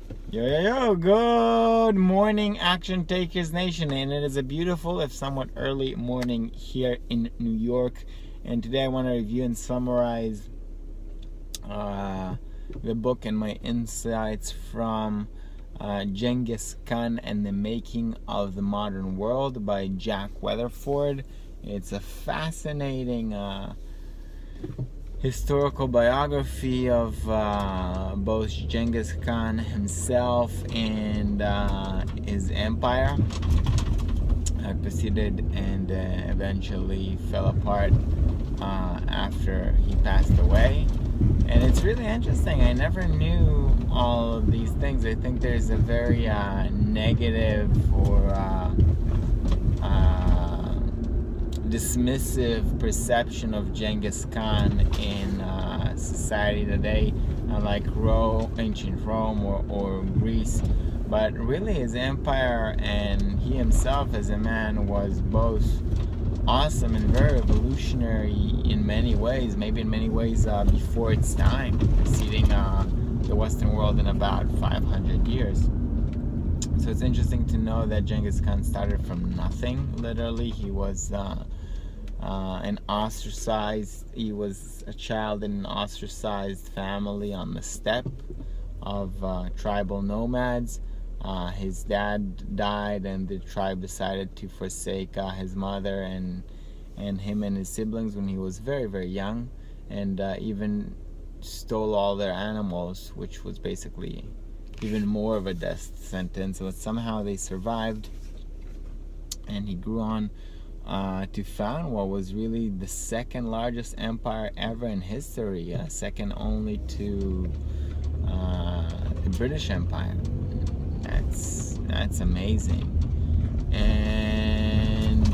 Good morning, Action Takers Nation, and it is a beautiful, if somewhat early morning here in New York. And today I want to review and summarize the book and my insights from Genghis Khan and the Making of the Modern World by Jack Weatherford. It's a fascinating historical biography of both Genghis Khan himself and his empire. Proceeded and eventually fell apart after he passed away. And it's really interesting. I never knew all of these things. I think there's a very negative or dismissive perception of Genghis Khan in society today, like ancient Rome or Greece. But really his empire and he himself as a man was both awesome and very revolutionary in many ways, maybe in many ways before its time, preceding the Western world in about 500 years. So it's interesting to know that Genghis Khan started from nothing, literally. He was he was a child in an ostracized family on the steppe of tribal nomads. His dad died and the tribe decided to forsake his mother and him and his siblings when he was very, very young, and even stole all their animals, which was basically even more of a death sentence. But somehow they survived, and he grew on to found what was really the second largest empire ever in history, second only to the British Empire. That's amazing. And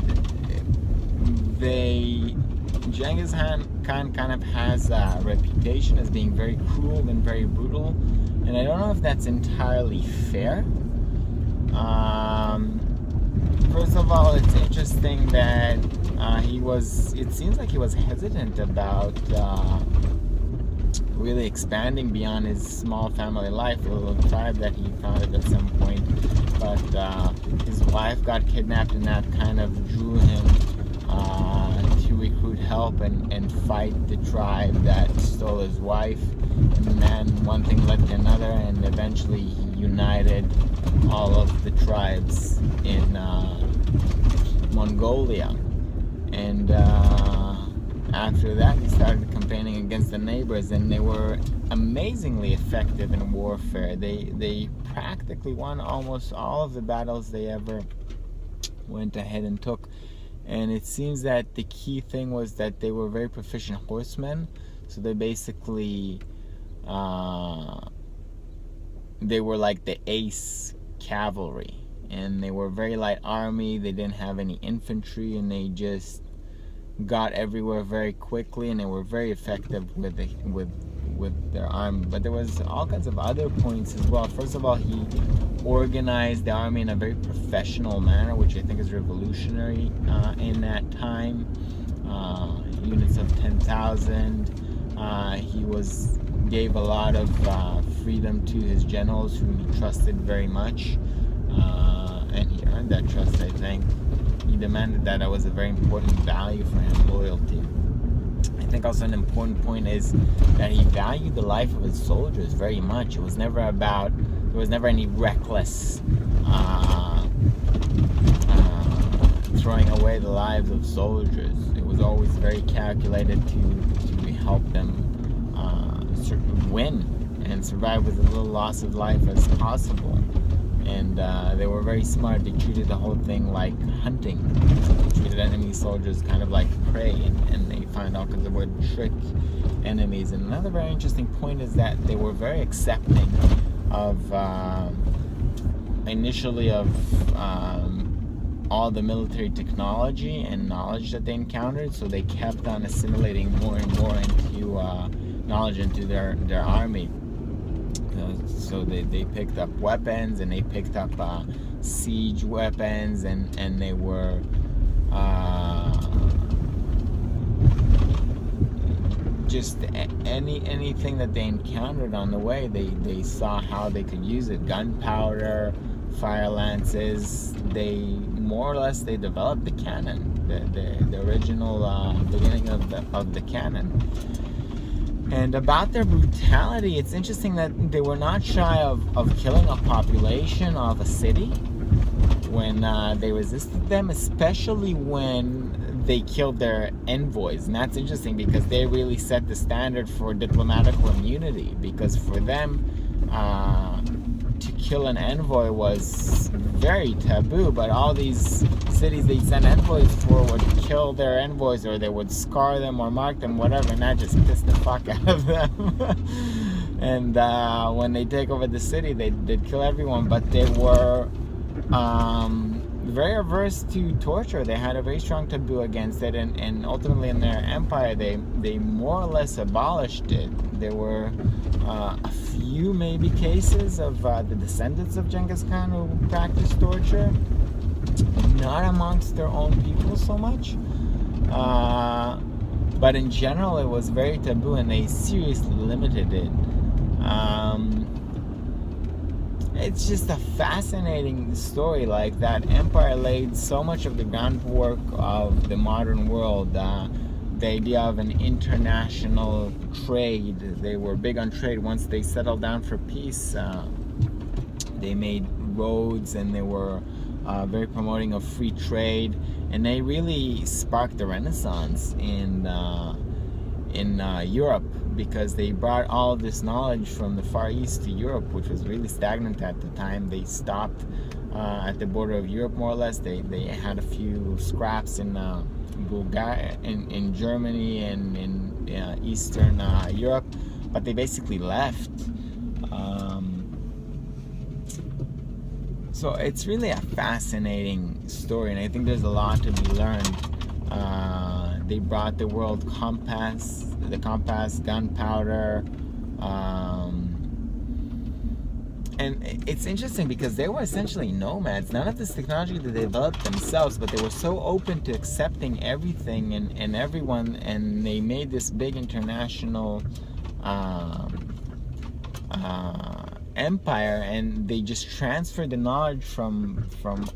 Genghis Khan kind of has a reputation as being very cruel and very brutal, and I don't know if that's entirely fair. First of all, it's interesting that it seems like he was hesitant about really expanding beyond his small family life, a little tribe that he founded at some point. But his wife got kidnapped, and that kind of drew him to recruit help and fight the tribe that stole his wife. And then one thing led to another, and eventually he united all of the tribes in Mongolia. And after that, he started campaigning against the neighbors, and they were amazingly effective in warfare. They practically won almost all of the battles they ever went ahead and took. And it seems that the key thing was that they were very proficient horsemen. So they basically they were like the ace cavalry, and they were very light army. They didn't have any infantry, and they just got everywhere very quickly, and they were very effective with their army. But there was all kinds of other points as well. First of all, he organized the army in a very professional manner, which I think is revolutionary in that time. Units of 10,000. He gave a lot of freedom to his generals, whom he trusted very much, and he earned that trust, I think. He demanded that it was a very important value for him, loyalty. I think also an important point is that he valued the life of his soldiers very much. There was never any reckless throwing away the lives of soldiers. It was always very calculated to help them win and survive with as little loss of life as possible. And they were very smart. They treated the whole thing like hunting. They treated enemy soldiers kind of like prey, and they find all kinds of ways to trick enemies. And another very interesting point is that they were very accepting of initially of all the military technology and knowledge that they encountered. So they kept on assimilating more and more into knowledge into their army. So they picked up weapons, and they picked up siege weapons, and they were just anything that they encountered on the way, they saw how they could use it. Gunpowder, fire lances. They more or less they developed the cannon, the original beginning of the cannon. And about their brutality, it's interesting that they were not shy of killing a population of a city when they resisted them, especially when they killed their envoys. And that's interesting because they really set the standard for diplomatic immunity, because for them to kill an envoy was very taboo, but all these cities they sent envoys for would kill their envoys, or they would scar them or mark them, whatever, and that just pissed the fuck out of them. And when they take over the city, they'd kill everyone, but they were very averse to torture. They had a very strong taboo against it, and ultimately in their empire they more or less abolished it. There were a few maybe cases of the descendants of Genghis Khan who practiced torture, not amongst their own people so much, but in general it was very taboo, and they seriously limited it. It's just a fascinating story. Like, that empire laid so much of the groundwork of the modern world. The idea of an international trade. They were big on trade. Once they settled down for peace, they made roads, and they were very promoting of free trade, and they really sparked the Renaissance in Europe, because they brought all of this knowledge from the Far East to Europe, which was really stagnant at the time. They stopped at the border of Europe, more or less. They had a few scraps in Bulgaria, in Germany, and in Eastern Europe, but they basically left. So it's really a fascinating story, and I think there's a lot to be learned. They brought the world the compass, gunpowder, and it's interesting because they were essentially nomads. None of this technology that they developed themselves, but they were so open to accepting everything and everyone, and they made this big international empire, and they just transferred the knowledge from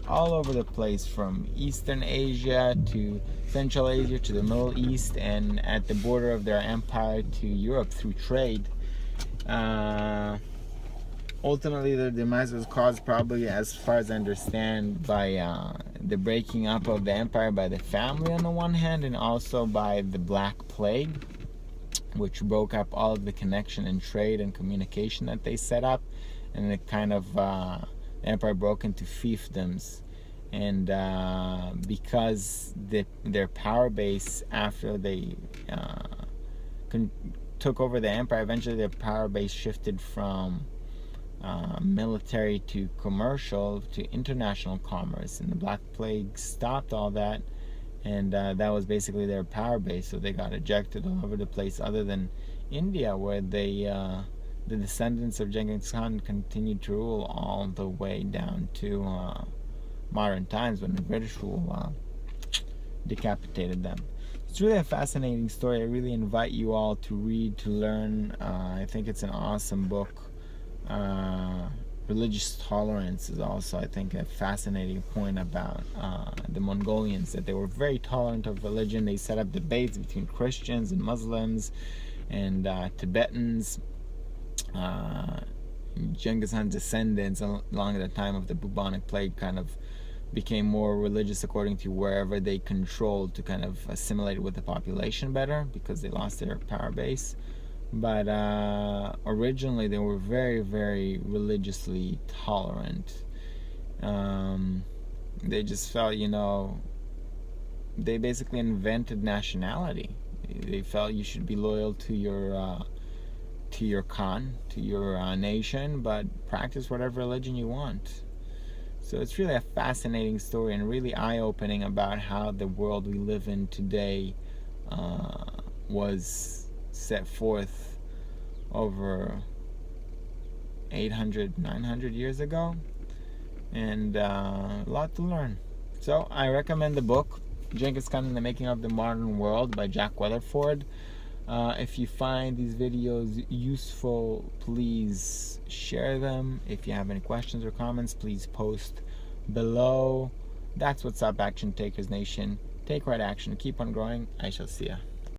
all over the place, from Eastern Asia to Central Asia to the Middle East, and at the border of their empire to Europe through trade. Ultimately, their demise was caused, probably, as far as I understand, by the breaking up of the empire by the family on the one hand, and also by the Black Plague, which broke up all of the connection and trade and communication that they set up, and it kind of the empire broke into fiefdoms. And because their power base, after they took over the empire, eventually their power base shifted from military to commercial to international commerce, and the Black Plague stopped all that. And that was basically their power base, so they got ejected all over the place, other than India, where the descendants of Genghis Khan continued to rule all the way down to modern times, when the British rule decapitated them. It's really a fascinating story. I really invite you all to read, to learn. I think it's an awesome book. Religious tolerance is also, I think, a fascinating point about the Mongolians, that they were very tolerant of religion. They set up debates between Christians and Muslims and Tibetans. Genghis Khan's descendants, along the time of the bubonic plague, kind of became more religious according to wherever they controlled, to kind of assimilate with the population better, because they lost their power base. But originally they were very, very religiously tolerant. They just felt, they basically invented nationality. They felt you should be loyal to your Khan, to your nation, but practice whatever religion you want. So it's really a fascinating story, and really eye-opening about how the world we live in today was set forth over 800, 900 years ago, and a lot to learn. So I recommend the book Genghis Khan and the Making of the Modern World by Jack Weatherford. If you find these videos useful, please share them. If you have any questions or comments, please post below. That's what's up, Action Takers Nation. Take right action. Keep on growing. I shall see ya.